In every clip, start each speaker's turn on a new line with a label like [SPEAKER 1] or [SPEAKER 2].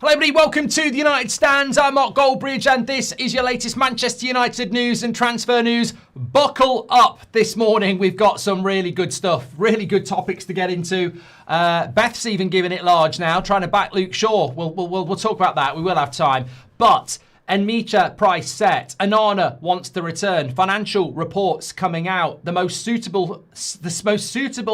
[SPEAKER 1] Hello everybody, welcome to the United Stands. I'm Mark Goldbridge and this is your latest Manchester United news and transfer news. Buckle up this morning. We've got some really good stuff, really good topics to get into. Beth's even giving it large now, trying to back Luke Shaw. We'll talk about that. We will have time. But Nmecha price set. Onana wants to return. Financial reports coming out. The most suitable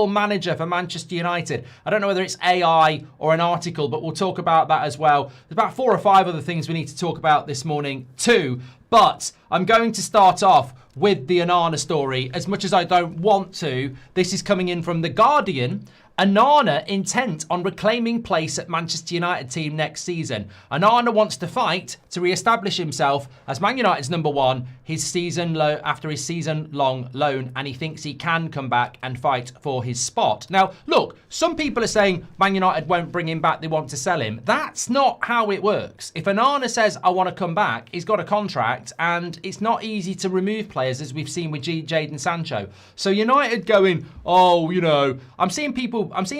[SPEAKER 1] manager for Manchester United. I don't know whether it's AI or an article, but we'll talk about that as well. There's about 4 or 5 other things we need to talk about this morning too. But I'm going to start off with the Onana story. As much as I don't want to, this is coming in from The Guardian. Onana intent on reclaiming place at Manchester United team next season. Onana wants to fight to re-establish himself as Man United's number one after his season-long loan, and he thinks he can come back and fight for his spot. Now, look, some people are saying Man United won't bring him back, they want to sell him. That's not how it works. If Onana says, I want to come back, he's got a contract, and it's not easy to remove players, as we've seen with Jadon Sancho. So United going, oh, you know, I'm seeing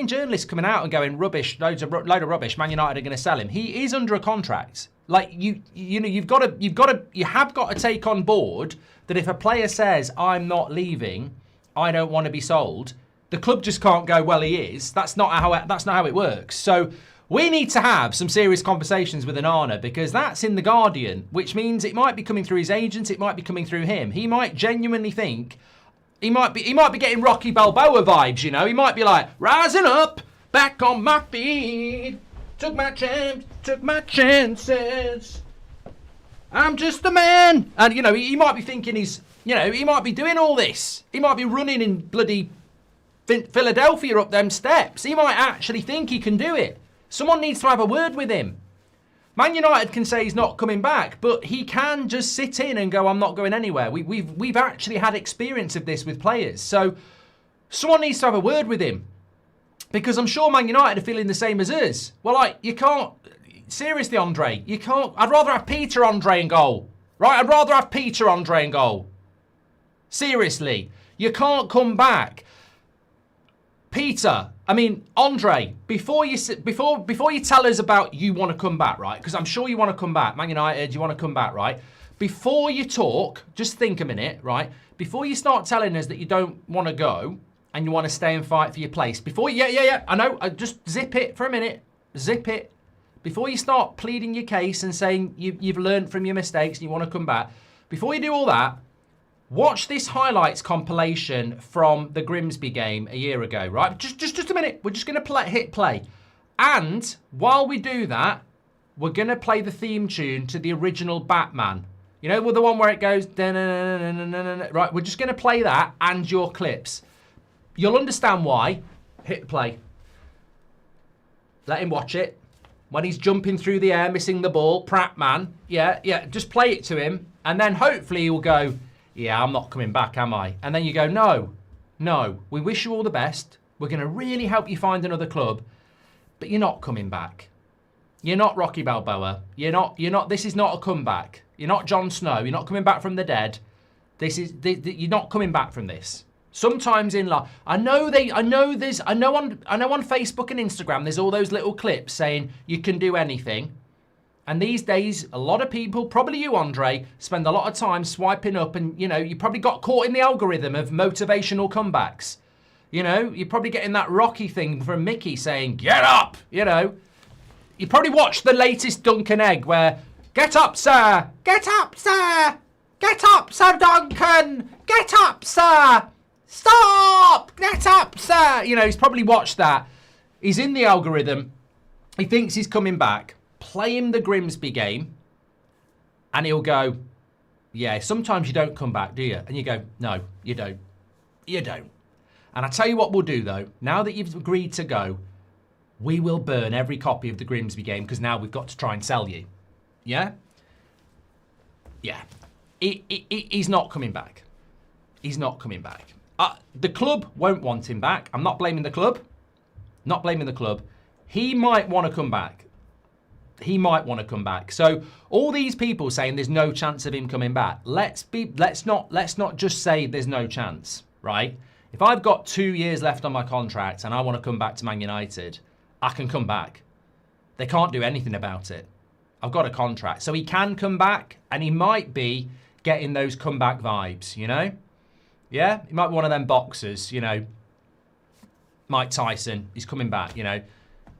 [SPEAKER 1] journalists coming out and going rubbish, load of rubbish. Man United are going to sell him. He is under a contract. Like you have got to take on board that if a player says I'm not leaving, I don't want to be sold, the club just can't go, well, he is. That's not how it works. So we need to have some serious conversations with Onana, because that's in The Guardian, which means it might be coming through his agents, it might be coming through him. He might genuinely think. He might be getting Rocky Balboa vibes, you know. He might be like, rising up, back on my feet, took my chances. I'm just a man. And, you know, he might be thinking he might be doing all this. He might be running in bloody Philadelphia up them steps. He might actually think he can do it. Someone needs to have a word with him. Man United can say he's not coming back, but he can just sit in and go, I'm not going anywhere. We've actually had experience of this with players. So someone needs to have a word with him, because I'm sure Man United are feeling the same as us. Well, like, you can't, seriously, Andre, you can't. I'd rather have Peter Andre in goal, right? I'd rather have Peter Andre in goal. Seriously, you can't come back. Peter, I mean, Andre, before you tell us about you want to come back, right? Because I'm sure you want to come back. Man United, you want to come back, right? Before you talk, just think a minute, right? Before you start telling us that you don't want to go and you want to stay and fight for your place. I know, just zip it for a minute. Zip it. Before you start pleading your case and saying you've learned from your mistakes and you want to come back. Before you do all that, watch this highlights compilation from the Grimsby game a year ago, right? Just a minute. We're just going to hit play. And while we do that, we're going to play the theme tune to the original Batman. You know, the one where it goes... Right, we're just going to play that and your clips. You'll understand why. Hit play. Let him watch it. When he's jumping through the air, missing the ball, Pratt man. Yeah, just play it to him. And then hopefully he'll go... Yeah, I'm not coming back, am I? And then you go, no, we wish you all the best. We're going to really help you find another club, but you're not coming back. You're not Rocky Balboa. You're not, this is not a comeback. You're not Jon Snow. You're not coming back from the dead. You're not coming back from this. Sometimes in life, I know on Facebook and Instagram, there's all those little clips saying you can do anything. And these days, a lot of people, probably you, Andre, spend a lot of time swiping up and, you know, you probably got caught in the algorithm of motivational comebacks. You know, you're probably getting that Rocky thing from Mickey saying, get up, you know. You probably watched the latest Duncan Egg where, get up, sir, get up, sir, get up, Sir Duncan, get up, sir, stop, get up, sir. You know, he's probably watched that. He's in the algorithm. He thinks he's coming back. Play him the Grimsby game and he'll go, yeah, sometimes you don't come back, do you? And you go, no, you don't. You don't. And I tell you what we'll do, though. Now that you've agreed to go, we will burn every copy of the Grimsby game, because now we've got to try and sell you. Yeah? Yeah. He's not coming back. He's not coming back. The club won't want him back. I'm not blaming the club. Not blaming the club. He might want to come back. He might want to come back. So all these people saying there's no chance of him coming back, let's not just say there's no chance, right? If I've got 2 years left on my contract and I want to come back to Man United, I can come back. They can't do anything about it. I've got a contract. So he can come back, and he might be getting those comeback vibes, you know? Yeah? He might be one of them boxers, you know. Mike Tyson, he's coming back, you know.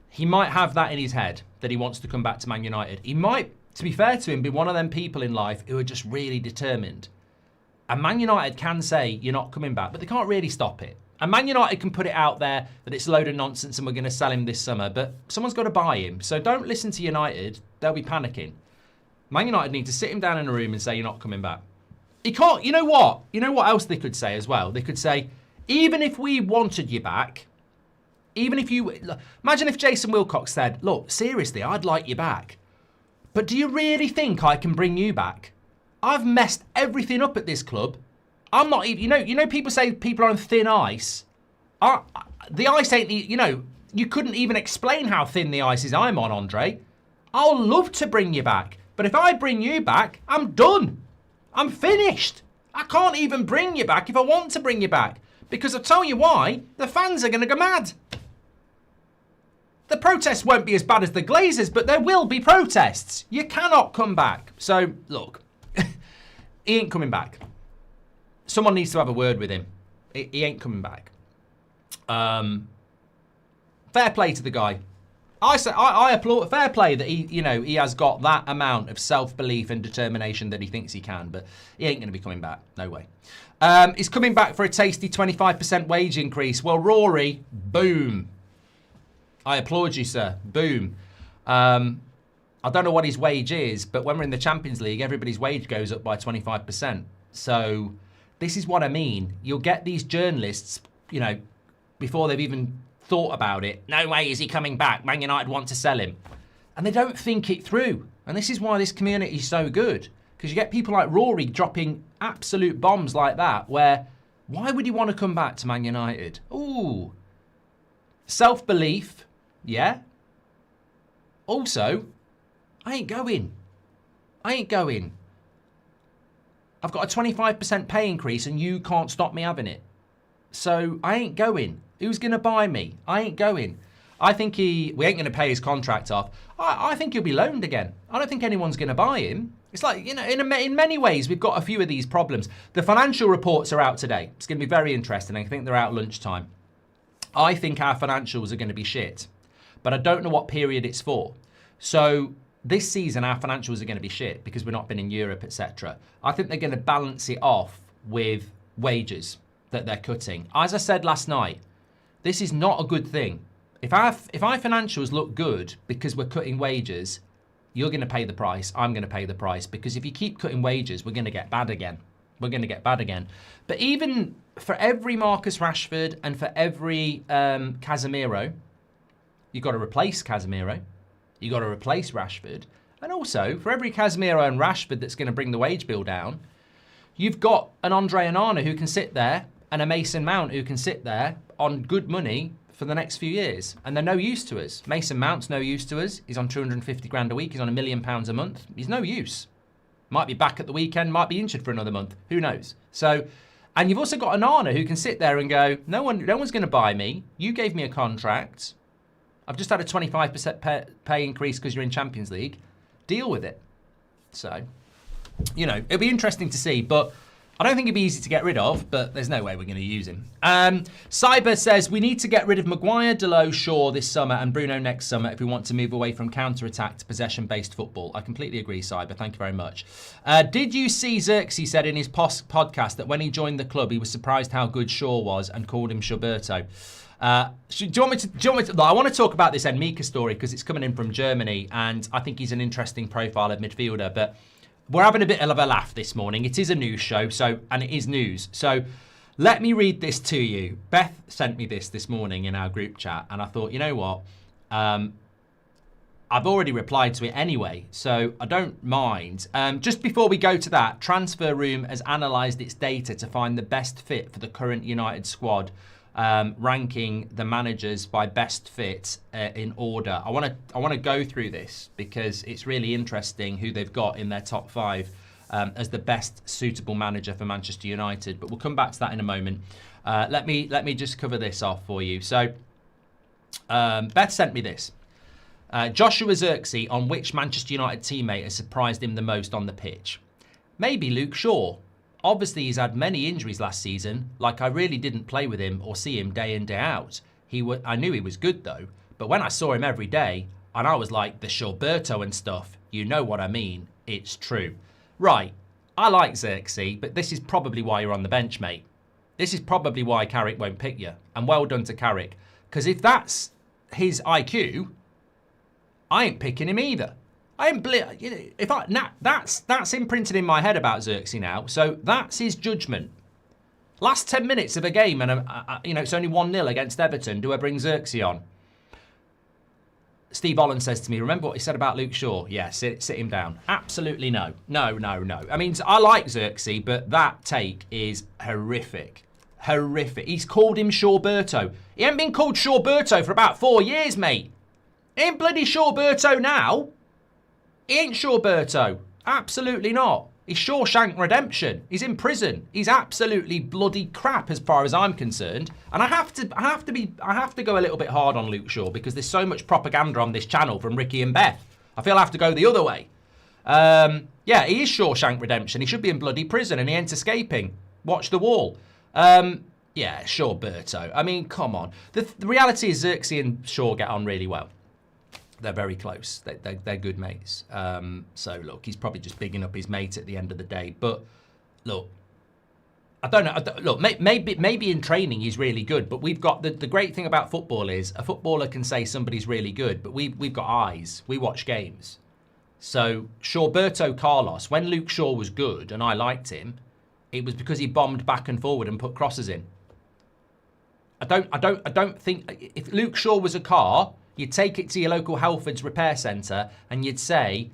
[SPEAKER 1] He might have that in his head, that he wants to come back to Man United. He might, to be fair to him, be one of them people in life who are just really determined. And Man United can say, you're not coming back, but they can't really stop it. And Man United can put it out there that it's a load of nonsense and we're going to sell him this summer, but someone's got to buy him. So don't listen to United. They'll be panicking. Man United need to sit him down in a room and say, you're not coming back. He can't, you know what? You know what else they could say as well? They could say, even if we wanted you back, even if you, imagine if Jason Wilcox said, look, seriously, I'd like you back. But do you really think I can bring you back? I've messed everything up at this club. I'm not even, you know, people say people are on thin ice. The ice ain't, you couldn't even explain how thin the ice is I'm on, Andre. I'll love to bring you back. But if I bring you back, I'm done. I'm finished. I can't even bring you back if I want to bring you back. Because I'll tell you why, the fans are going to go mad. The protests won't be as bad as the Glazers, but there will be protests. You cannot come back. So, look, he ain't coming back. Someone needs to have a word with him. He ain't coming back. Fair play to the guy. I applaud. Fair play that he has got that amount of self-belief and determination that he thinks he can, but he ain't going to be coming back. No way. He's coming back for a tasty 25% wage increase. Well, Rory, boom. I applaud you, sir. Boom. I don't know what his wage is, but when we're in the Champions League, everybody's wage goes up by 25%. So this is what I mean. You'll get these journalists, before they've even thought about it. No way is he coming back. Man United want to sell him. And they don't think it through. And this is why this community is so good. Because you get people like Rory dropping absolute bombs like that, where why would he want to come back to Man United? Ooh. Self-belief, yeah. Also, I ain't going. I've got a 25% pay increase and you can't stop me having it. So I ain't going. Who's going to buy me? I ain't going. I think we ain't going to pay his contract off. I think he'll be loaned again. I don't think anyone's going to buy him. It's like, in many ways, we've got a few of these problems. The financial reports are out today. It's going to be very interesting. I think they're out lunchtime. I think our financials are going to be shit. But I don't know what period it's for. So this season, our financials are going to be shit because we've not been in Europe, etc. I think they're going to balance it off with wages that they're cutting. As I said last night, this is not a good thing. If our financials look good because we're cutting wages, you're going to pay the price. I'm going to pay the price. Because if you keep cutting wages, we're going to get bad again. But even for every Marcus Rashford and for every Casemiro, you've got to replace Casemiro. You've got to replace Rashford. And also, for every Casemiro and Rashford that's going to bring the wage bill down, you've got an Andre Onana who can sit there and a Mason Mount who can sit there on good money for the next few years. And they're no use to us. Mason Mount's no use to us. He's on 250 grand a week. He's on £1 million a month. He's no use. Might be back at the weekend, might be injured for another month. Who knows? So, and you've also got Onana who can sit there and go, no one's going to buy me. You gave me a contract. I've just had a 25% pay increase because you're in Champions League. Deal with it. So, it'll be interesting to see, but I don't think it'd be easy to get rid of, but there's no way we're going to use him. Cyber says, we need to get rid of Maguire, Delot, Shaw this summer and Bruno next summer if we want to move away from counter-attack to possession-based football. I completely agree, Cyber. Thank you very much. Did you see Xerxes said in his podcast that when he joined the club, he was surprised how good Shaw was and called him Schuberto? Do you want me to? I want to talk about this Nmecha story because it's coming in from Germany and I think he's an interesting profile of midfielder, but we're having a bit of a laugh this morning. It is a news show, and it is news. So let me read this to you. Beth sent me this morning in our group chat, and I thought, you know what? I've already replied to it anyway, so I don't mind. Just before we go to that, Transfer Room has analysed its data to find the best fit for the current United squad, ranking the managers by best fit in order. I want to go through this because it's really interesting who they've got in their top 5 as the best suitable manager for Manchester United. But we'll come back to that in a moment. Let me just cover this off for you. So Beth sent me this. Joshua Zirkzee, on which Manchester United teammate has surprised him the most on the pitch? Maybe Luke Shaw. Obviously, he's had many injuries last season. Like, I really didn't play with him or see him day in, day out. I knew he was good, though. But when I saw him every day, and I was like, the Shawberto and stuff, you know what I mean. It's true. Right, I like Zirkzee, but this is probably why you're on the bench, mate. This is probably why Carrick won't pick you. And well done to Carrick. Because if that's his IQ, I ain't picking him either. That's imprinted in my head about Zirkzee now. So that's his judgment. Last 10 minutes of a game, and it's only 1-0 against Everton. Do I bring Zirkzee on? Steve Holland says to me, remember what he said about Luke Shaw? Yeah, sit him down. Absolutely no. No. I mean, I like Zirkzee, but that take is horrific. Horrific. He's called him Shawberto. He ain't been called Shawberto for about 4 years, mate. He ain't bloody Shawberto now. He ain't Shawberto. Absolutely not. He's Shawshank Redemption. He's in prison. He's absolutely bloody crap as far as I'm concerned. And I have to go a little bit hard on Luke Shaw because there's so much propaganda on this channel from Ricky and Beth. I feel I have to go the other way. Yeah, he is Shawshank Redemption. He should be in bloody prison and he ain't escaping. Watch the wall. Yeah, Shawberto. I mean, come on. The reality is Zirkzee and Shaw get on really well. They're very close. They're good mates. So, look, he's probably just bigging up his mate at the end of the day. But, look, I don't know. Look, maybe in training he's really good. But we've got the great thing about football is a footballer can say somebody's really good. But we've got eyes. We watch games. So, Shawberto Carlos, when Luke Shaw was good and I liked him, it was because he bombed back and forward and put crosses in. I don't think... If Luke Shaw was a car... You'd take it to your local Halfords repair centre and you'd say,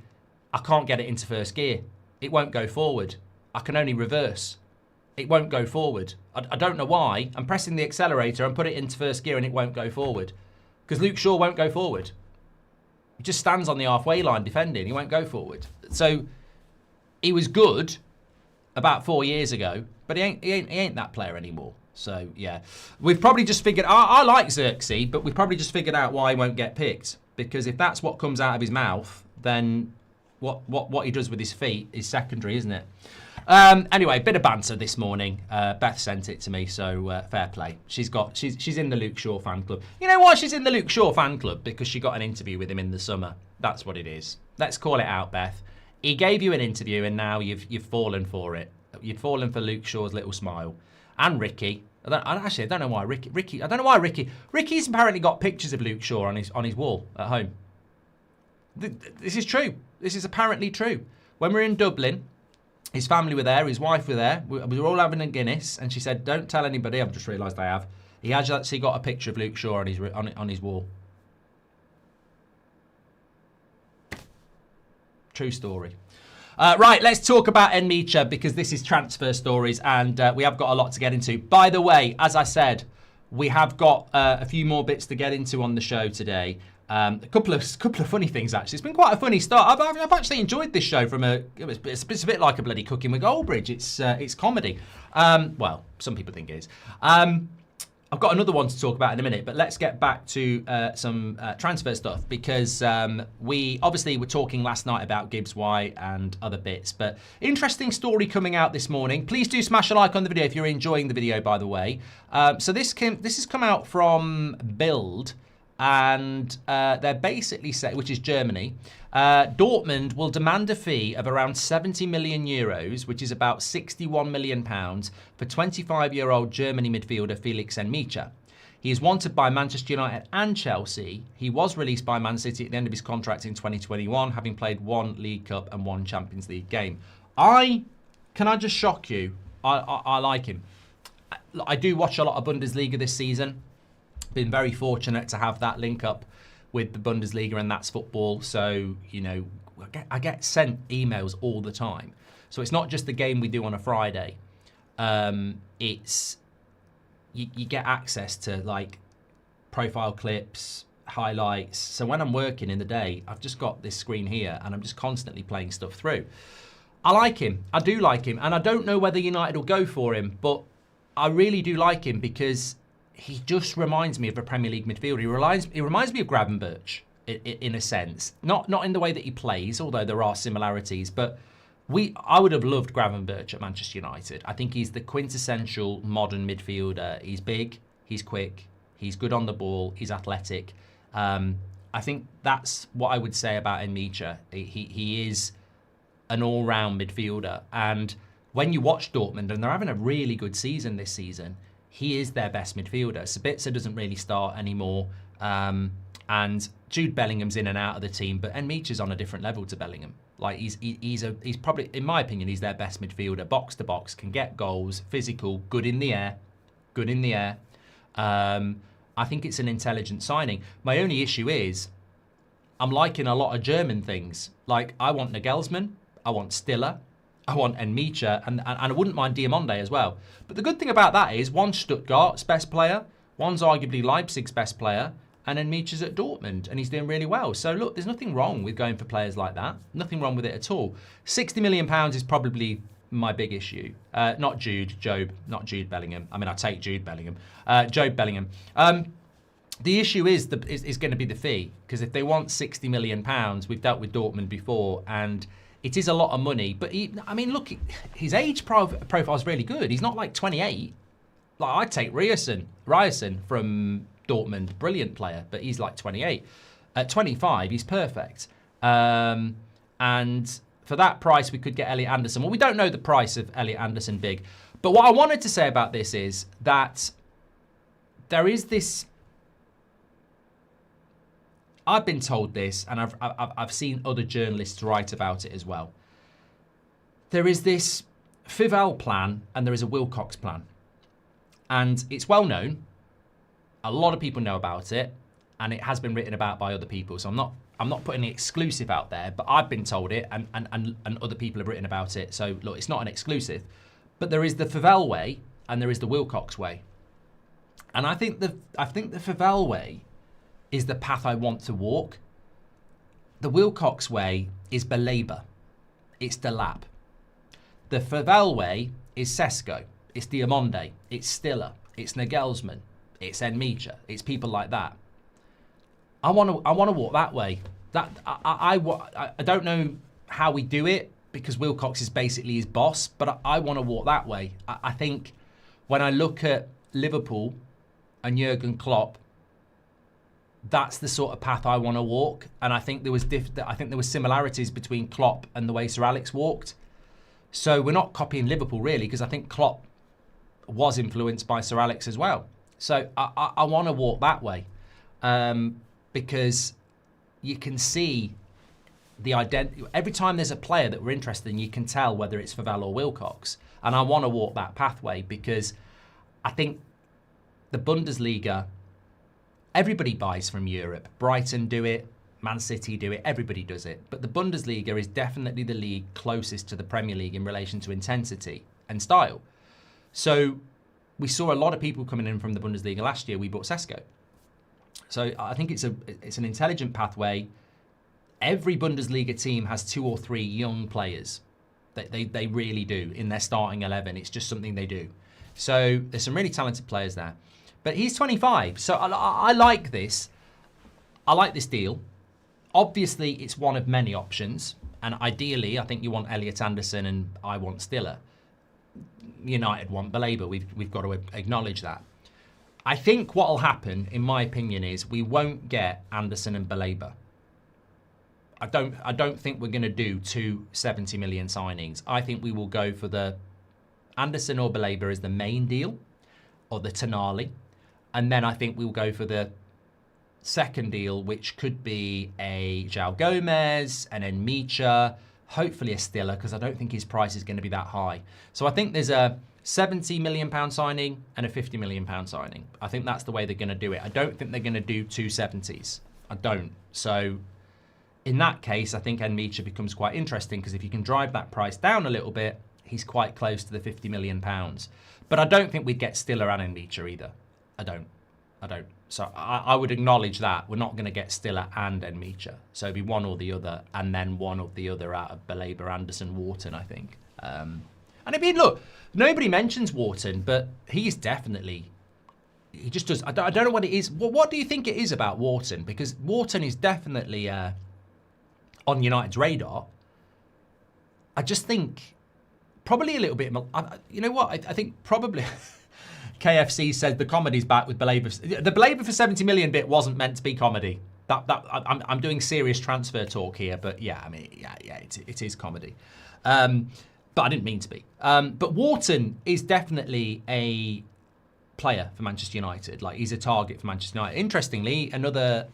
[SPEAKER 1] I can't get it into first gear. It won't go forward. I can only reverse. It won't go forward. I don't know why. I'm pressing the accelerator and put it into first gear and it won't go forward. Because Luke Shaw won't go forward. He just stands on the halfway line defending. He won't go forward. So he was good about 4 years ago, but he ain't that player anymore. So, yeah, we've probably just figured... I like Zirkzee, but we've probably just figured out why he won't get picked. Because if that's what comes out of his mouth, then what he does with his feet is secondary, isn't it? Anyway, bit of banter this morning. Beth sent it to me, so fair play. She's in the Luke Shaw fan club. You know why she's in the Luke Shaw fan club? Because she got an interview with him in the summer. That's what it is. Let's call it out, Beth. He gave you an interview, and now you've fallen for it. You've fallen for Luke Shaw's little smile. And Ricky. I don't know why Ricky. I don't know why Ricky. Ricky's apparently got pictures of Luke Shaw on his wall at home. This is true. This is apparently true. When we were in Dublin, his family were there. His wife were there. We were all having a Guinness, and she said, "Don't tell anybody." I've just realised I have. He has actually got a picture of Luke Shaw on his wall. True story. Right, let's talk about Nmecha because this is transfer stories and we have got a lot to get into. By the way, as I said, we have got a few more bits to get into on the show today. A couple of funny things, actually. It's been quite a funny start. I've actually enjoyed this show it's a bit like a bloody Cooking with Goldbridge. It's comedy. Well, some people think it is. I've got another one to talk about in a minute, but let's get back to some transfer stuff because we obviously were talking last night about Gibbs White and other bits, but interesting story coming out this morning. Please do smash a like on the video if you're enjoying the video, by the way. So this has come out from Bild, and they're basically saying, which is Germany, Dortmund will demand a fee of around 70 million euros, which is about 61 million pounds, for 25-year-old Germany midfielder Felix Nmecha. He is wanted by Manchester United and Chelsea. He was released by Man City at the end of his contract in 2021, having played 1 League Cup and 1 Champions League game. Can I just shock you? I like him. I do watch a lot of Bundesliga this season. Been very fortunate to have that link up with the Bundesliga, and that's football. So, you know, I get sent emails all the time. So it's not just the game we do on a Friday. It's you get access to like profile clips, highlights. So when I'm working in the day, I've just got this screen here and I'm just constantly playing stuff through. I like him. I do like him. And I don't know whether United will go for him, but I really do like him because he just reminds me of a Premier League midfielder. He reminds me of Gravenberch. in a sense. Not in the way that he plays, although there are similarities, but I would have loved Gravenberch at Manchester United. I think he's the quintessential modern midfielder. He's big, he's quick, he's good on the ball, he's athletic. I think that's what I would say about Nmecha. He is an all-round midfielder. And when you watch Dortmund, and they're having a really good season this season, he is their best midfielder. Sabitzer doesn't really start anymore. And Jude Bellingham's in and out of the team, but Nmecha's on a different level to Bellingham. Like he's probably, in my opinion, he's their best midfielder. Box to box, can get goals, physical, good in the air. I think it's an intelligent signing. My only issue is I'm liking a lot of German things. Like I want Nagelsmann, I want Stiller, I want Nmecha, and I wouldn't mind Diamonde as well. But the good thing about that is one's Stuttgart's best player, one's arguably Leipzig's best player, and Nmecha's at Dortmund, and he's doing really well. So look, there's nothing wrong with going for players like that. Nothing wrong with it at all. £60 million is probably my big issue. Not Jude Bellingham. I mean, I'll take Jude Bellingham. Jobe Bellingham. The issue is going to be the fee, because if they want £60 million, we've dealt with Dortmund before, and it is a lot of money. But look, his age profile is really good. He's not like 28. Like I'd take Ryerson from Dortmund, brilliant player, but he's like 28. At 25, he's perfect. And for that price, we could get Elliot Anderson. Well, we don't know the price of Elliot Anderson big. But what I wanted to say about this is that there is this... I've been told this, and I've seen other journalists write about it as well. There is this Fivel plan, and there is a Wilcox plan. And it's well known. A lot of people know about it, and it has been written about by other people. So I'm not putting the exclusive out there, but I've been told it, and other people have written about it. So look, it's not an exclusive, but there is the Fivel way and there is the Wilcox way, and I think the Fivel way is the path I want to walk. The Wilcox way is Belabor, it's Delap. The Fivel way is Sesko, it's Diamonde, it's Stiller, it's Nagelsmann, it's Nmecha, it's people like that. I want to walk that way. I don't know how we do it, because Wilcox is basically his boss, but I want to walk that way. I think when I look at Liverpool and Jurgen Klopp, that's the sort of path I want to walk. And I think there was similarities between Klopp and the way Sir Alex walked. So we're not copying Liverpool really, because I think Klopp was influenced by Sir Alex as well. So I want to walk that way, because you can see the identity. Every time there's a player that we're interested in, you can tell whether it's Fivel or Wilcox. And I want to walk that pathway, because I think the Bundesliga, everybody buys from Europe. Brighton do it, Man City do it, everybody does it. But the Bundesliga is definitely the league closest to the Premier League in relation to intensity and style. So we saw a lot of people coming in from the Bundesliga last year. We bought Sesko. So I think it's an intelligent pathway. Every Bundesliga team has 2 or 3 young players. They really do in their starting 11. It's just something they do. So there's some really talented players there. But he's 25. So I like this. I like this deal. Obviously, it's one of many options. And ideally, I think you want Elliot Anderson and I want Stiller. United want Belabor. We've got to acknowledge that. I think what will happen, in my opinion, is we won't get Anderson and Belabor. I don't think we're going to do 2 70 million signings. I think we will go for the Anderson or Belabor as the main deal, or the Tonali, and then I think we'll go for the second deal, which could be a João Gomez, an Nmecha, hopefully a Stiller, because I don't think his price is going to be that high. So I think there's a £70 million signing and a £50 million signing. I think that's the way they're going to do it. I don't think they're going to do 2 70s. I don't. So in that case, I think Nmecha becomes quite interesting, because if you can drive that price down a little bit, he's quite close to the £50 million. But I don't think we'd get Stiller and Nmecha either. I don't. So I would acknowledge that. We're not going to get Stiller and Nmecha. So it'd be one or the other, and then one or the other out of Belabor, Anderson, Wharton, I think. And I mean, look, nobody mentions Wharton, but he's definitely he just does. I don't know what it is. What do you think it is about Wharton? Because Wharton is definitely on United's radar. I just think probably a little bit. You know what? I think probably KFC said the comedy's back with Belaber. The Belaber for 70 million bit wasn't meant to be comedy. I'm doing serious transfer talk here, but yeah, I mean, yeah, it is comedy. But I didn't mean to be. But Wharton is definitely a player for Manchester United. Like, he's a target for Manchester United. Interestingly, another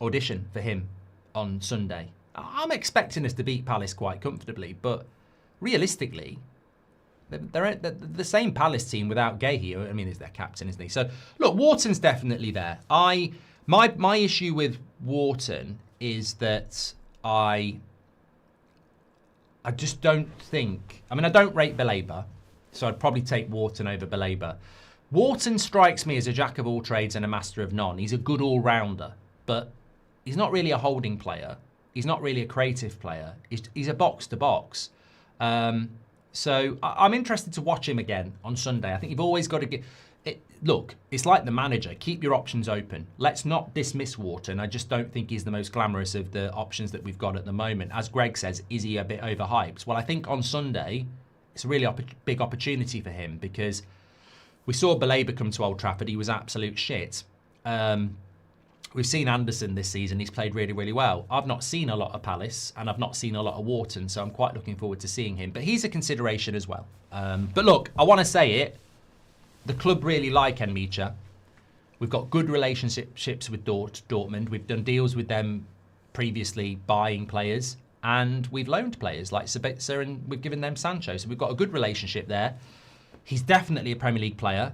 [SPEAKER 1] audition for him on Sunday. I'm expecting us to beat Palace quite comfortably, but realistically, they're the same Palace team without Gahey. I mean, he's their captain, isn't he? So look, Wharton's definitely there. My issue with Wharton is that I just don't think. I mean, I don't rate Belaber, so I'd probably take Wharton over Belaber. Wharton strikes me as a jack of all trades and a master of none. He's a good all-rounder, but he's not really a holding player. He's not really a creative player. He's a box-to-box. So I'm interested to watch him again on Sunday. I think you've always got to get... Look, it's like the manager. Keep your options open. Let's not dismiss Wharton. I just don't think he's the most glamorous of the options that we've got at the moment. As Greg says, is he a bit overhyped? Well, I think on Sunday, it's a really big opportunity for him because we saw Belaber come to Old Trafford. He was absolute shit. We've seen Anderson this season. He's played really, really well. I've not seen a lot of Palace and I've not seen a lot of Wharton, so I'm quite looking forward to seeing him. But he's a consideration as well. But look, I want to say it. The club really like Nmecha. We've got good relationships with Dortmund. We've done deals with them previously, buying players, and we've loaned players like Sabitzer, and we've given them Sancho. So we've got a good relationship there. He's definitely a Premier League player.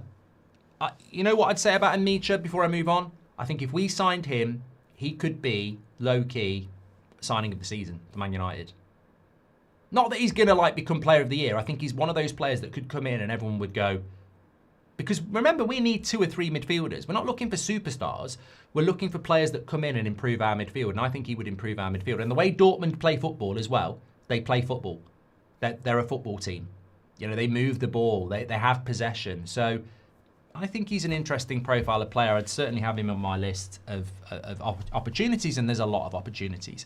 [SPEAKER 1] You know what I'd say about Nmecha before I move on? I think if we signed him, he could be low-key signing of the season for Man United. Not that he's going to become player of the year. I think he's one of those players that could come in and everyone would go... Because remember, we need 2 or 3 midfielders. We're not looking for superstars. We're looking for players that come in and improve our midfield. And I think he would improve our midfield. And the way Dortmund play football as well, they play football. They're a football team. You know, they move the ball. They have possession. So I think he's an interesting profile of player. I'd certainly have him on my list of opportunities. And there's a lot of opportunities.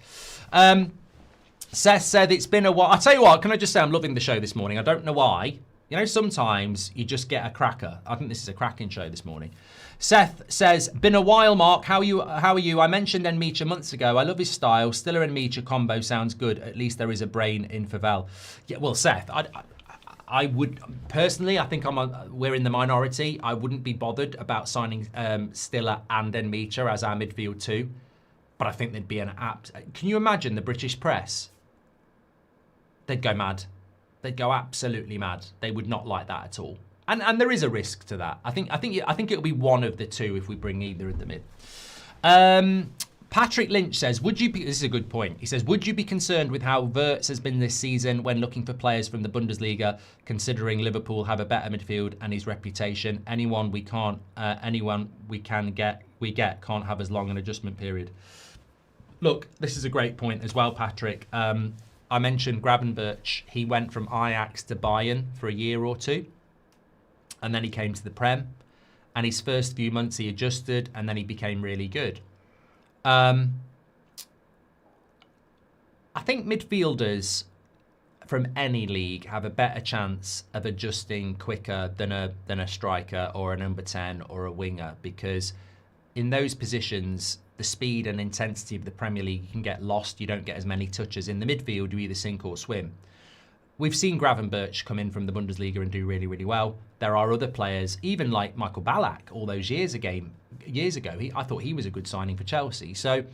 [SPEAKER 1] Seth said it's been a while. I'll tell you what, can I just say I'm loving the show this morning. I don't know why. You know, sometimes you just get a cracker. I think this is a cracking show this morning. Seth says, been a while, Mark. How are you? I mentioned Nmecha months ago. I love his style. Stiller and Nmecha combo sounds good. At least there is a brain in Favel. Yeah, well, Seth, I would personally, I think we're in the minority. I wouldn't be bothered about signing Stiller and Nmecha as our midfield too. But I think there'd be an apt... Can you imagine the British press? They'd go mad. They'd go absolutely mad. They would not like that at all. And there is a risk to that. I think it'll be one of the two if we bring either of them in. Patrick Lynch says, this is a good point. He says, would you be concerned with how Wirtz has been this season when looking for players from the Bundesliga, considering Liverpool have a better midfield and his reputation? Anyone we can get can't have as long an adjustment period. Look, this is a great point as well, Patrick. I mentioned Gravenberch. He went from Ajax to Bayern for a year or two. And then he came to the Prem. And his first few months he adjusted and then he became really good. I think midfielders from any league have a better chance of adjusting quicker than a striker or a number 10 or a winger, because in those positions the speed and intensity of the Premier League, you can get lost. You don't get as many touches. In the midfield, you either sink or swim. We've seen Gravenberch come in from the Bundesliga and do really, really well. There are other players, even like Michael Ballack, all those years ago. I thought he was a good signing for Chelsea. So I'm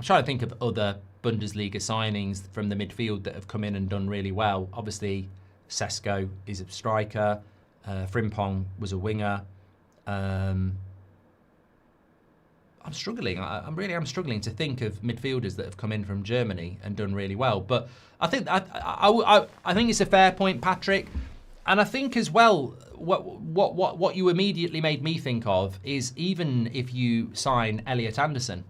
[SPEAKER 1] trying to think of other Bundesliga signings from the midfield that have come in and done really well. Obviously, Sesko is a striker. Frimpong was a winger. I'm struggling. I'm struggling to think of midfielders that have come in from Germany and done really well. But I think I think it's a fair point, Patrick. And I think as well, what you immediately made me think of is, even if you sign Elliot Anderson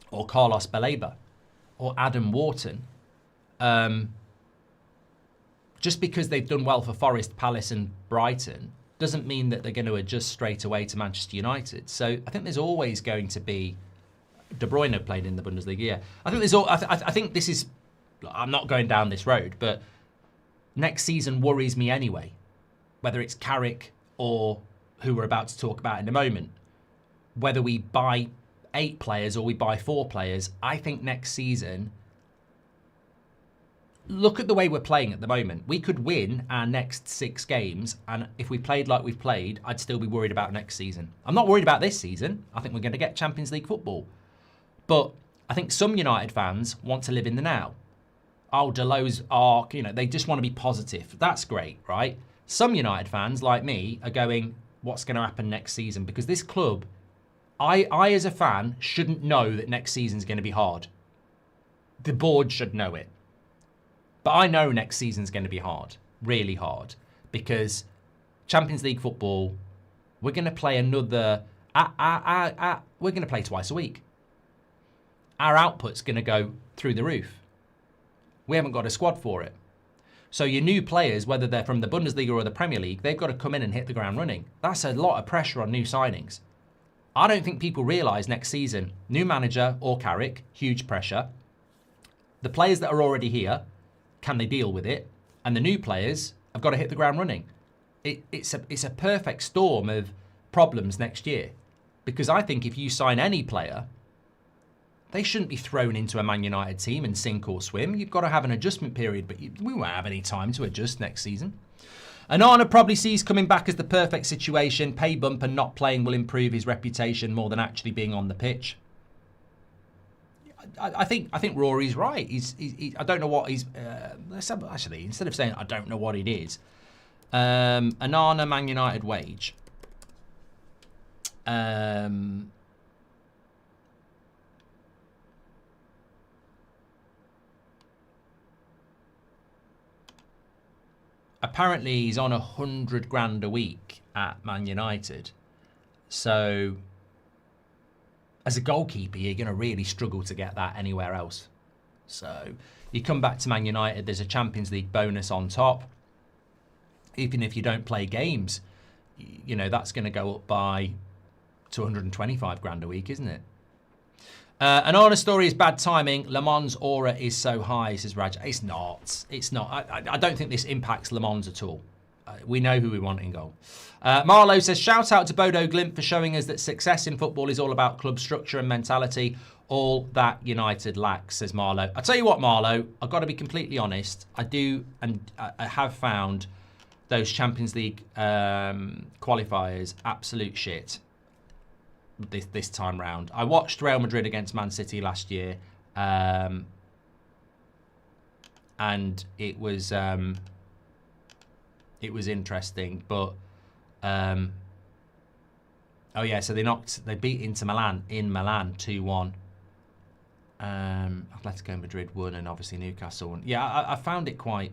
[SPEAKER 1] or Carlos Baleba or Adam Wharton, just because they've done well for Forest, Palace and Brighton doesn't mean that they're going to adjust straight away to Manchester United. So I think there's always going to be... De Bruyne played in the Bundesliga, yeah. I think there's I think this is... I'm not going down this road, but next season worries me anyway. Whether it's Carrick or who we're about to talk about in a moment. Whether we buy 8 players or we buy 4 players, I think next season... Look at the way we're playing at the moment. We could win our next 6 games, and if we played like we've played, I'd still be worried about next season. I'm not worried about this season. I think we're going to get Champions League football. But I think some United fans want to live in the now. Oh, Delo's arc, they just want to be positive. That's great, right? Some United fans, like me, are going, what's going to happen next season? Because this club, I as a fan, shouldn't know that next season's going to be hard. The board should know it. But I know next season's going to be hard, really hard, because Champions League football, we're going to play another... we're going to play twice a week. Our output's going to go through the roof. We haven't got a squad for it. So your new players, whether they're from the Bundesliga or the Premier League, they've got to come in and hit the ground running. That's a lot of pressure on new signings. I don't think people realise next season, new manager or Carrick, huge pressure. The players that are already here... Can they deal with it? And the new players have got to hit the ground running. It's a perfect storm of problems next year. Because I think if you sign any player, they shouldn't be thrown into a Man United team and sink or swim. You've got to have an adjustment period, but we won't have any time to adjust next season. Onana probably sees coming back as the perfect situation. Pay bump and not playing will improve his reputation more than actually being on the pitch. I think Rory's right. I don't know what he's... actually, instead of saying I don't know what it is, Onana Man United wage. Apparently, he's on 100 grand a week at Man United. So... As a goalkeeper, you're going to really struggle to get that anywhere else. So you come back to Man United, there's a Champions League bonus on top. Even if you don't play games, that's going to go up by 225 grand a week, isn't it? An honest story is bad timing. Le Mans' aura is so high, says Raj. It's not. It's not. I don't think this impacts Le Mans at all. We know who we want in goal. Marlowe says, shout out to Bodo Glimt for showing us that success in football is all about club structure and mentality. All that United lacks, says Marlowe. I tell you what, Marlowe, I've got to be completely honest. I do, and I have found those Champions League qualifiers absolute shit this time round. I watched Real Madrid against Man City last year, and it was interesting, but oh yeah, so they beat Inter Milan in Milan 2-1. Atletico Madrid won, and obviously Newcastle won. Yeah, I found it quite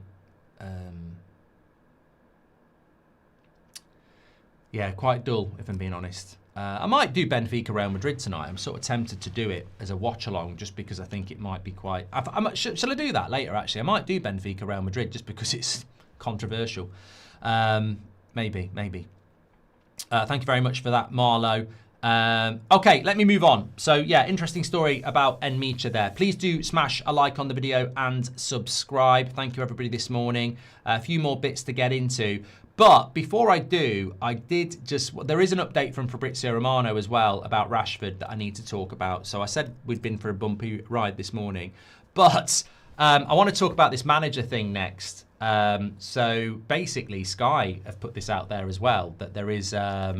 [SPEAKER 1] quite dull, if I'm being honest. I might do Benfica Real Madrid tonight. I'm sort of tempted to do it as a watch along, just because I think it might be quite... shall I do that later, actually? I might do Benfica Real Madrid just because it's controversial. Maybe. Thank you very much for that, Marlowe. Okay, let me move on. So, yeah, interesting story about Nmecha there. Please do smash a like on the video and subscribe. Thank you, everybody, this morning. A few more bits to get into. But before I do, there is an update from Fabrizio Romano as well about Rashford that I need to talk about. So I said we'd been for a bumpy ride this morning. But I want to talk about this manager thing next. So basically, Sky have put this out there as well, that there is... I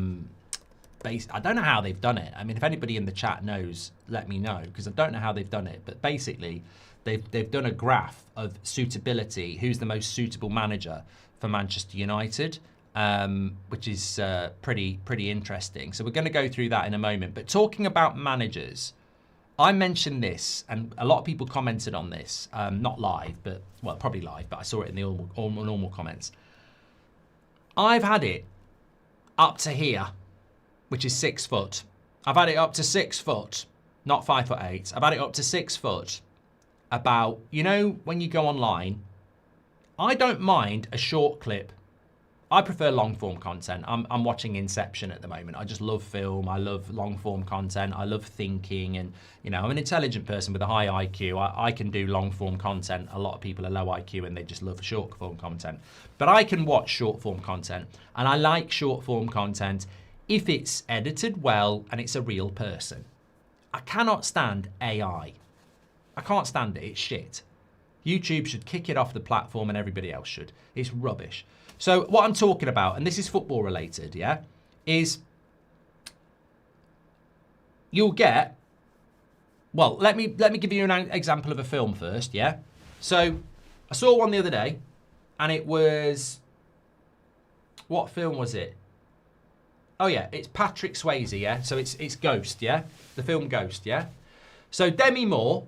[SPEAKER 1] don't know how they've done it. I mean, if anybody in the chat knows, let me know, because I don't know how they've done it. But basically, they've done a graph of suitability, who's the most suitable manager for Manchester United, which is pretty interesting. So we're going to go through that in a moment. But talking about managers, I mentioned this, and a lot of people commented on this, not live, but, well, probably live, but I saw it in the normal comments. I've had it up to here, which is 6 foot. I've had it up to 6 foot, not 5'8". I've had it up to 6 foot about, when you go online I don't mind a short clip. I prefer long form content. I'm watching Inception at the moment. I just love film. I love long form content. I love thinking, and I'm an intelligent person with a high IQ. I can do long form content. A lot of people are low IQ and they just love short form content. But I can watch short form content, and I like short form content if it's edited well and it's a real person. I cannot stand AI. I can't stand it. It's shit. YouTube should kick it off the platform and everybody else should. It's rubbish. So what I'm talking about, and this is football related, yeah, is you'll get, well, let me give you an example of a film first, yeah? So I saw one the other day, and it was, what film was it? Oh yeah, it's Patrick Swayze, yeah? So it's Ghost, yeah? The film Ghost, yeah? So Demi Moore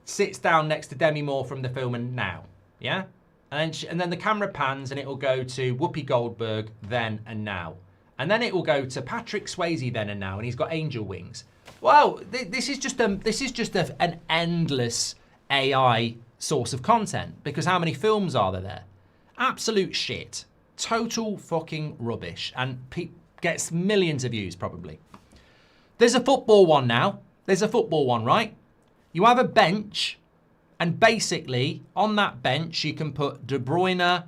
[SPEAKER 1] sits down next to Demi Moore from the film and Now, yeah? And then the camera pans and it will go to Whoopi Goldberg then and now. And then it will go to Patrick Swayze then and now, and he's got angel wings. Well, this is just an endless AI source of content, because how many films are there? Absolute shit. Total fucking rubbish, and gets millions of views probably. There's a football one now. There's a football one, right? You have a bench, and basically on that bench you can put De Bruyne,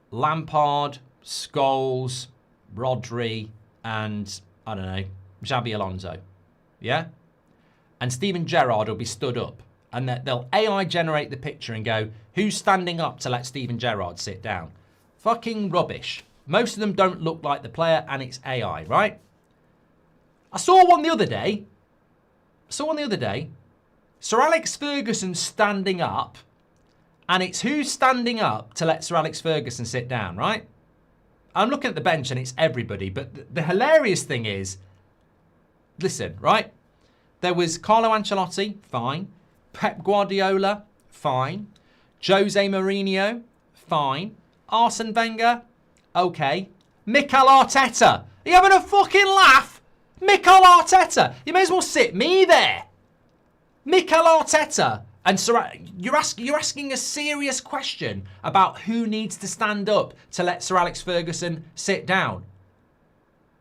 [SPEAKER 1] Lampard, Scholes, Rodri, and I don't know, Xabi Alonso, yeah? And Steven Gerrard will be stood up, and they'll AI generate the picture and go, who's standing up to let Steven Gerrard sit down? Fucking rubbish. Most of them don't look like the player, and it's AI, right? I saw one the other day. Sir Alex Ferguson standing up, and it's who's standing up to let Sir Alex Ferguson sit down, right? I'm looking at the bench and it's everybody, but the hilarious thing is, listen, right? There was Carlo Ancelotti, fine. Pep Guardiola, fine. Jose Mourinho, fine. Arsene Wenger, okay. Mikel Arteta, are you having a fucking laugh? Mikel Arteta, you may as well sit me there. Mikel Arteta, and you're asking a serious question about who needs to stand up to let Sir Alex Ferguson sit down.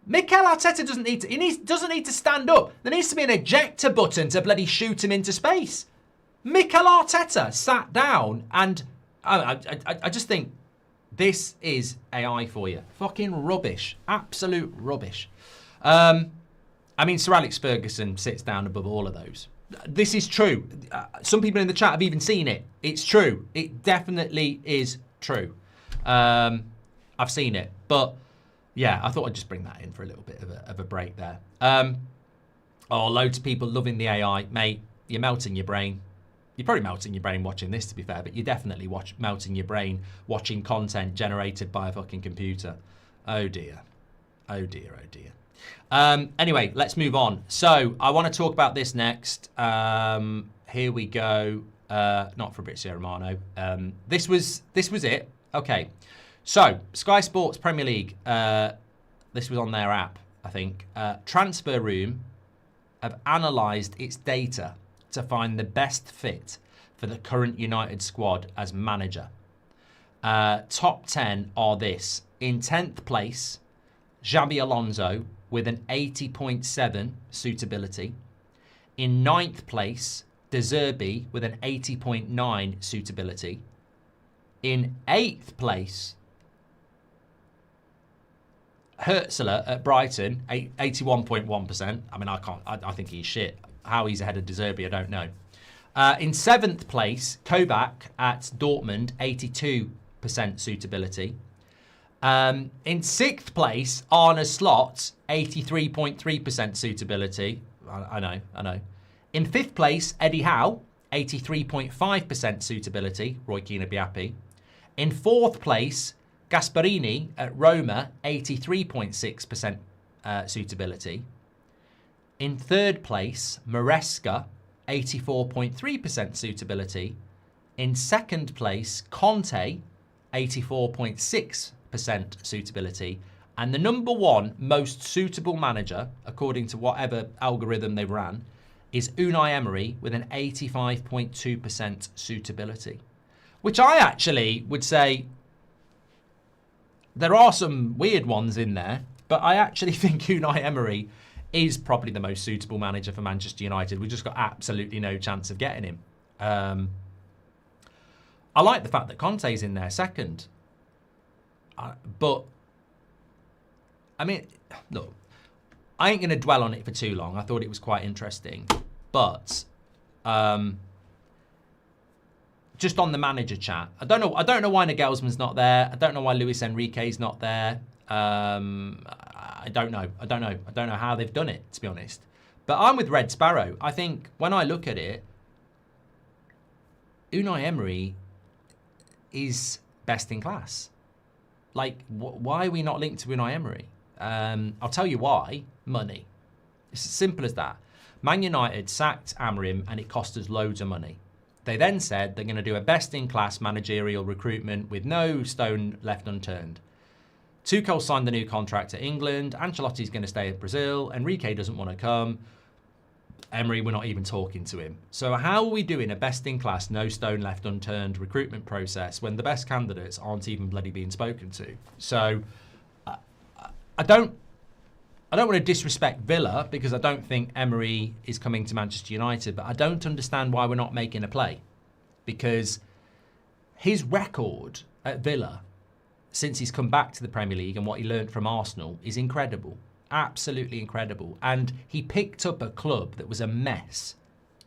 [SPEAKER 1] Mikel Arteta doesn't need to stand up. There needs to be an ejector button to bloody shoot him into space. Mikel Arteta sat down, and I just think this is AI for you. Fucking rubbish. Absolute rubbish. I mean, Sir Alex Ferguson sits down above all of those. This is true. Some people in the chat have even seen it. It's true. It definitely is true. I've seen it. But, yeah, I thought I'd just bring that in for a little bit of a break there. Loads of people loving the AI. Mate, you're melting your brain. You're probably melting your brain watching this, to be fair, but you're definitely melting your brain watching content generated by a fucking computer. Oh, dear. Oh, dear. Oh, dear. Anyway, let's move on. So I want to talk about this next. Here we go. Not Fabrizio Romano. This was it. Okay. So Sky Sports Premier League. This was on their app, I think. Transfer Room have analysed its data to find the best fit for the current United squad as manager. Top 10 are this. In 10th place, Xabi Alonso with an 80.7 suitability. In 9th place, De Zerbi with an 80.9 suitability. In 8th place, Hurtzler at Brighton, 81.1%. I mean, I think he's shit. How he's ahead of De Zerbi, I don't know. In 7th place, Kovac at Dortmund, 82% suitability. In 6th place, Arne Slot, 83.3% suitability. I know. In 5th place, Eddie Howe, 83.5% suitability. Roy Keane would be happy. In 4th place, Gasparini at Roma, 83.6% suitability. In 3rd place, Maresca, 84.3% suitability. In 2nd place, Conte, 84.6% suitability. And the number one most suitable manager, according to whatever algorithm they ran, is Unai Emery with an 85.2% suitability. which I actually would say there are some weird ones in there, but I actually think Unai Emery is probably the most suitable manager for Manchester United. We've just got absolutely no chance of getting him. I like the fact that Conte's in there second. But, I mean, look, I ain't going to dwell on it for too long. I thought it was quite interesting. But, just on the manager chat, I don't know why Nagelsmann's not there. I don't know why Luis Enrique's not there. I don't know how they've done it, to be honest. But I'm with Red Sparrow. I think when I look at it, Unai Emery is best in class. Like, why are we not linked to Unai Emery? I'll tell you why. Money. It's as simple as that. Man United sacked Amorim and it cost us loads of money. They then said they're going to do a best-in-class managerial recruitment with no stone left unturned. Tuchel signed the new contract at England. Ancelotti's going to stay at Brazil. Enrique doesn't want to come. Emery, we're not even talking to him. So how are we doing a best-in-class, no stone left unturned recruitment process when the best candidates aren't even bloody being spoken to? So I don't want to disrespect Villa because I don't think Emery is coming to Manchester United, but I don't understand why we're not making a play. Because his record at Villa since he's come back to the Premier League and what he learned from Arsenal is incredible. Absolutely incredible. And he picked up a club that was a mess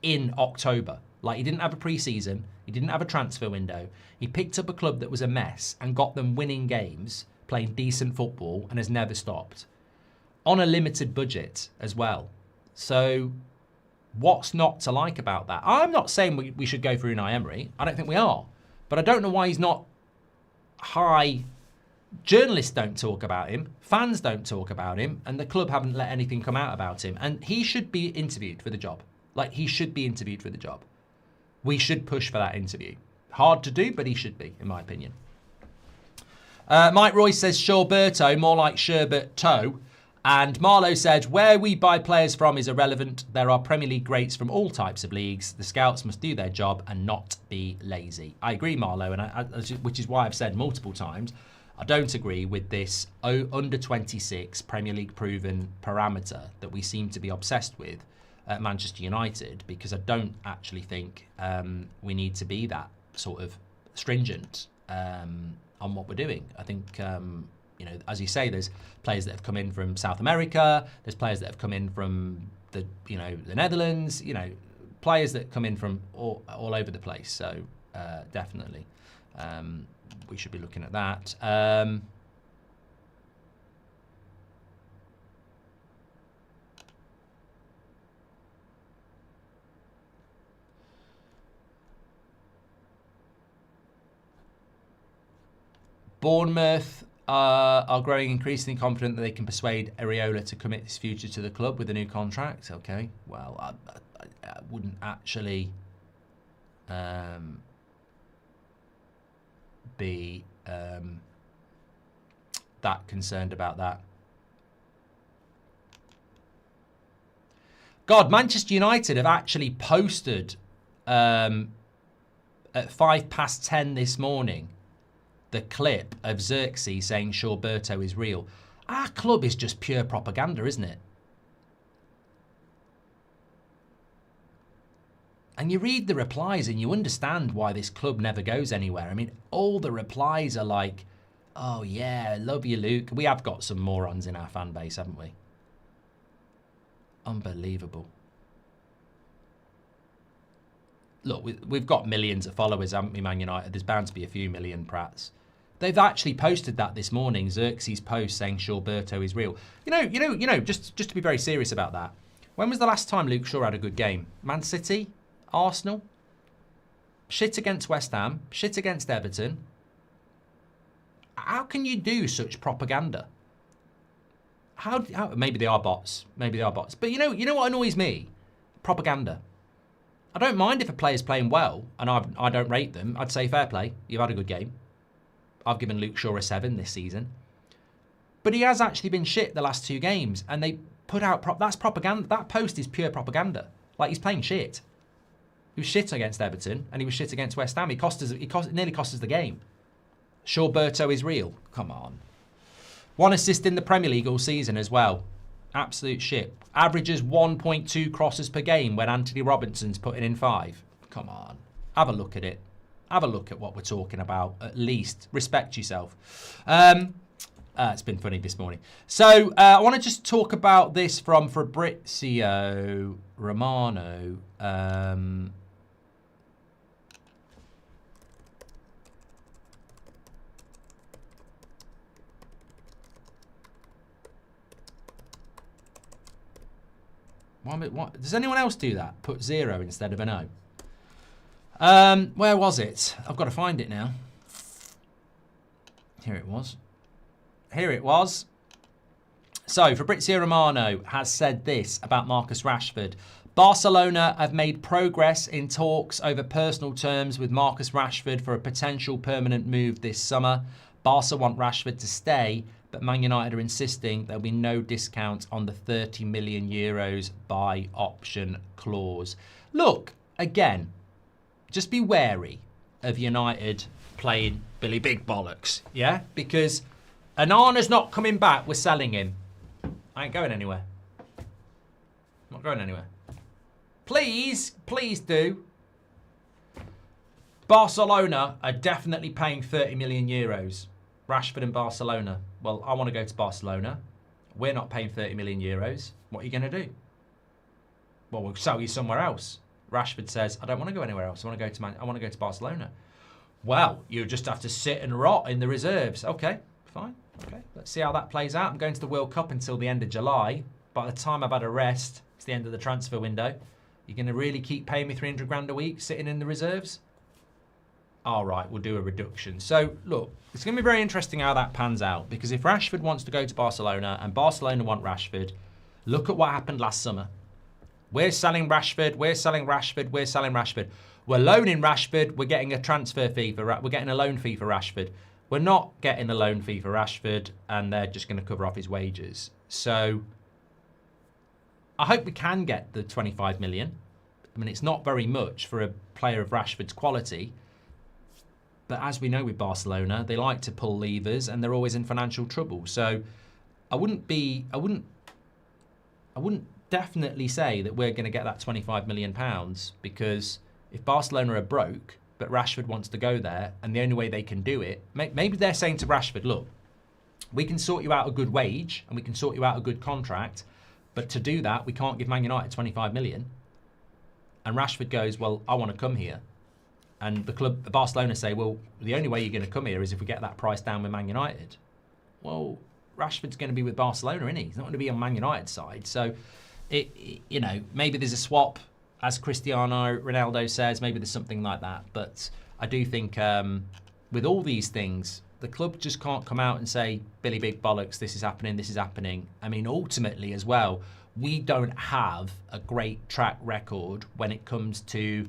[SPEAKER 1] in October. Like, he didn't have a pre-season. He didn't have a transfer window. He picked up a club that was a mess and got them winning games, playing decent football, and has never stopped. On a limited budget as well. So what's not to like about that? I'm not saying we should go for Unai Emery. I don't think we are. But I don't know why he's not high. Journalists don't talk about him. Fans don't talk about him. And the club haven't let anything come out about him. And he should be interviewed for the job. Like, he should be interviewed for the job. We should push for that interview. Hard to do, but he should be, in my opinion. Mike Royce says Shawberto, more like Sherbert Toe. And Marlowe said, where we buy players from is irrelevant. There are Premier League greats from all types of leagues. The scouts must do their job and not be lazy. I agree, Marlowe, and which is why I've said multiple times, I don't agree with this under 26 Premier League proven parameter that we seem to be obsessed with at Manchester United, because I don't actually think we need to be that sort of stringent on what we're doing. I think, you know, as you say, there's players that have come in from South America. There's players that have come in from the Netherlands. You know, players that come in from all over the place. So definitely, we should be looking at that. Bournemouth are growing increasingly confident that they can persuade Areola to commit his future to the club with a new contract. Okay, well, I wouldn't actually be that concerned about that. God, Manchester United have actually posted at 10:05 this morning the clip of Xerxes saying Shawberto is real. Our club is just pure propaganda, isn't it? And you read the replies and you understand why this club never goes anywhere. I mean, all the replies are like, oh yeah, love you, Luke. We have got some morons in our fan base, haven't we? Unbelievable. Look, we've got millions of followers, haven't we, Man United? There's bound to be a few million Pratts. They've actually posted that this morning, Xerxes' post saying Shawberto is real. You know, just to be very serious about that. When was the last time Luke Shaw had a good game? Man City? Arsenal? Shit against West Ham? Shit against Everton? How can you do such propaganda? How maybe they are bots. Maybe they are bots. But you know what annoys me? Propaganda. I don't mind if a player's playing well and I don't rate them. I'd say fair play. You've had a good game. I've given Luke Shaw a 7 this season. But he has actually been shit the last 2 games. And they put out... that's propaganda. That post is pure propaganda. Like, he's playing shit. He was shit against Everton, and he was shit against West Ham. He nearly cost us the game. Shawberto is real. Come on. 1 assist in the Premier League all season as well. Absolute shit. Averages 1.2 crosses per game when Anthony Robinson's putting in 5. Come on. Have a look at it. Have a look at what we're talking about, at least. Respect yourself. It's been funny this morning. So I want to just talk about this from Fabrizio Romano. What? Does anyone else do that? Put 0 instead of an O. Where was it? I've got to find it now. Here it was. So, Fabrizio Romano has said this about Marcus Rashford. Barcelona have made progress in talks over personal terms with Marcus Rashford for a potential permanent move this summer. Barca want Rashford to stay, but Man United are insisting there'll be no discount on the 30 million euros buy option clause. Look, again, just be wary of United playing Billy Big Bollocks, yeah? Because Onana's not coming back, we're selling him. I ain't going anywhere. I'm not going anywhere. Please do. Barcelona are definitely paying 30 million euros. Rashford and Barcelona. Well, I want to go to Barcelona. We're not paying 30 million euros. What are you going to do? Well, we'll sell you somewhere else. Rashford says, I don't want to go anywhere else. I want to go to Barcelona. Well, you just have to sit and rot in the reserves. Okay, fine. Okay, let's see how that plays out. I'm going to the World Cup until the end of July. By the time I've had a rest, it's the end of the transfer window. You're going to really keep paying me 300 grand a week sitting in the reserves? All right, we'll do a reduction. So, look, it's going to be very interesting how that pans out, because if Rashford wants to go to Barcelona and Barcelona want Rashford, look at what happened last summer. We're selling Rashford, we're selling Rashford, we're selling Rashford. We're loaning Rashford, we're getting a transfer fee we're getting a loan fee for Rashford. We're not getting a loan fee for Rashford, and they're just going to cover off his wages. So, I hope we can get the 25 million. I mean, it's not very much for a player of Rashford's quality. But as we know with Barcelona, they like to pull levers and they're always in financial trouble. So I wouldn't definitely say that we're going to get that 25 million pounds, because if Barcelona are broke, but Rashford wants to go there, and the only way they can do it, maybe they're saying to Rashford, look, we can sort you out a good wage and we can sort you out a good contract, but to do that, we can't give Man United 25 million. And Rashford goes, well, I want to come here. And the club, Barcelona, say, well, the only way you're going to come here is if we get that price down with Man United. Well, Rashford's going to be with Barcelona, isn't he? He's not going to be on Man United's side. So, maybe there's a swap, as Cristiano Ronaldo says. Maybe there's something like that. But I do think with all these things, the club just can't come out and say, Billy Big Bollocks, this is happening, this is happening. I mean, ultimately as well, we don't have a great track record when it comes to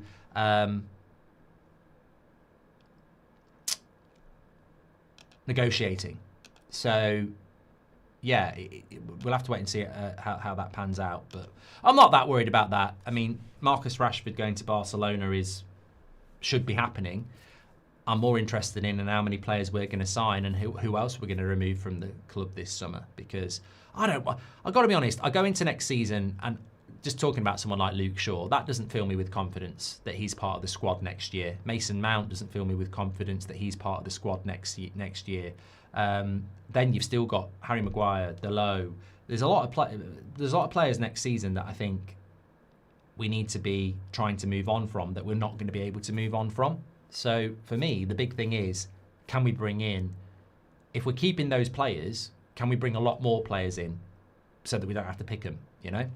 [SPEAKER 1] negotiating. So, yeah, we'll have to wait and see how that pans out. But I'm not that worried about that. I mean, Marcus Rashford going to Barcelona should be happening. I'm more interested in how many players we're going to sign and who else we're going to remove from the club this summer. Because I've got to be honest, I go into next season and just talking about someone like Luke Shaw, that doesn't fill me with confidence that he's part of the squad next year. Mason Mount doesn't fill me with confidence that he's part of the squad next year. Then you've still got Harry Maguire, Dalot. There's a lot of players next season that I think we need to be trying to move on from, that we're not going to be able to move on from. So for me, the big thing is, can we bring in, if we're keeping those players, can we bring a lot more players in so that we don't have to pick them, you know?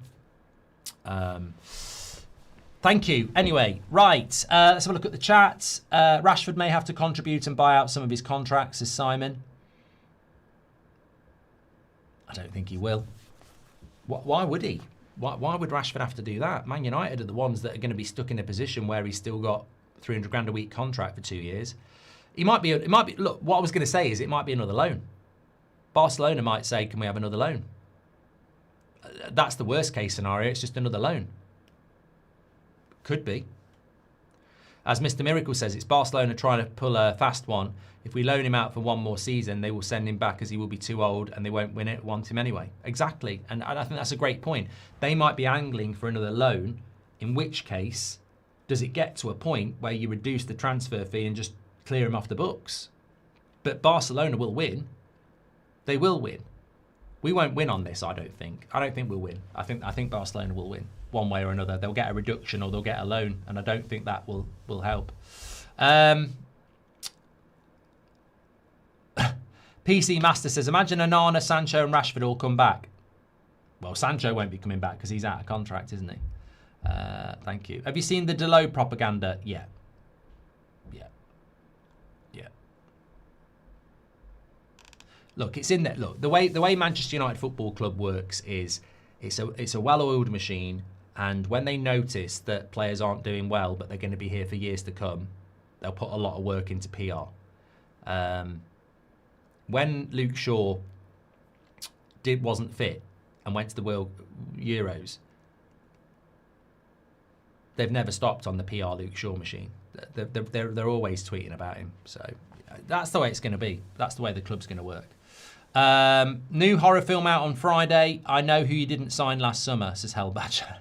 [SPEAKER 1] Thank you. Anyway, right, let's have a look at the chat. Rashford may have to contribute and buy out some of his contracts, says Simon. I don't think he will. Why would he? Why would Rashford have to do that? Man United are the ones that are going to be stuck in a position where he's still got 300 grand a week contract for 2 years. It might be. Look, what I was going to say is it might be another loan. Barcelona might say, can we have another loan? That's the worst case scenario. It's just another loan. Could be. As Mr. Miracle says, it's Barcelona trying to pull a fast one. If we loan him out for one more season, they will send him back as he will be too old and they won't want him anyway. Exactly. And I think that's a great point. They might be angling for another loan, in which case, does it get to a point where you reduce the transfer fee and just clear him off the books? But Barcelona will win. They will win. We won't win on this, I don't think. I don't think we'll win. I think Barcelona will win one way or another. They'll get a reduction or they'll get a loan, and I don't think that will help. PC Master says, imagine Onana, Sancho and Rashford all come back. Well, Sancho won't be coming back because he's out of contract, isn't he? Thank you. Have you seen the Delo propaganda? Yeah. Look, it's in there. Look, the way Manchester United Football Club works is it's a well-oiled machine, and when they notice that players aren't doing well, but they're going to be here for years to come, they'll put a lot of work into PR. When Luke Shaw wasn't fit and went to the World Euros, they've never stopped on the PR Luke Shaw machine. They're always tweeting about him. So that's the way it's going to be. That's the way the club's going to work. New horror film out on Friday. I Know Who You Didn't Sign Last Summer, says Hellbadger.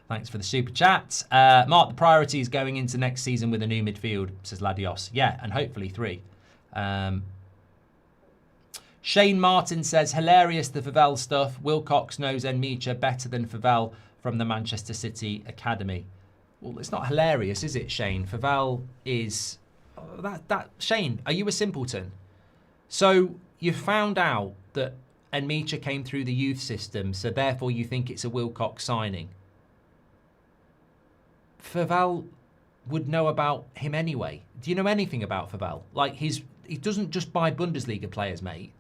[SPEAKER 1] Thanks for the super chat. Mark, the priority is going into next season with a new midfield, says Ladios. Yeah, and hopefully 3. Shane Martin says, hilarious the Favel stuff. Wilcox knows Nmecha better than Favel from the Manchester City Academy. Well, it's not hilarious, is it, Shane? Favel is... Shane, are you a simpleton? So you found out that Nmecha came through the youth system, so therefore you think it's a Wilcox signing. Favel would know about him anyway. Do you know anything about Favel? Like, he doesn't just buy Bundesliga players, mate.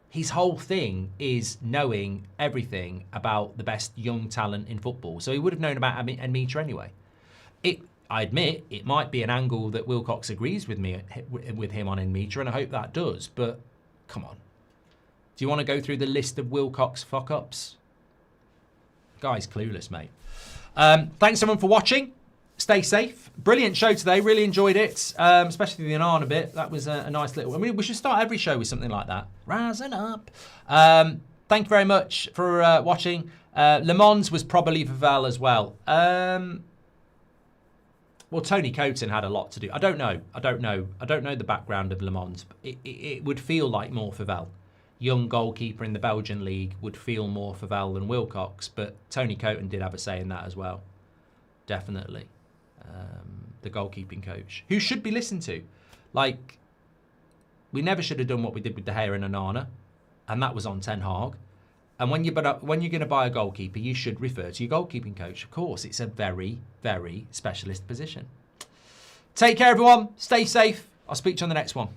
[SPEAKER 1] His whole thing is knowing everything about the best young talent in football. So he would have known about Nmecha anyway. I admit it might be an angle that Wilcox agrees with him on Nmecha, and I hope that does. But come on, do you want to go through the list of Wilcox fuck-ups? Guy's clueless, mate. Thanks everyone for watching. Stay safe. Brilliant show today. Really enjoyed it, especially the Onana bit. That was a nice little... I mean, we should start every show with something like that. Rising up. Thank you very much for watching. Le Mans was probably Favel as well. Well, Tony Coton had a lot to do. I don't know the background of Le Mans. It would feel like more Favel. Young goalkeeper in the Belgian league would feel more Favel than Wilcox, but Tony Coton did have a say in that as well. Definitely. The goalkeeping coach, who should be listened to. Like, we never should have done what we did with De Gea and Onana, and that was on Ten Hag. And when you're going to buy a goalkeeper, you should refer to your goalkeeping coach. Of course, it's a very, very specialist position. Take care, everyone. Stay safe. I'll speak to you on the next one.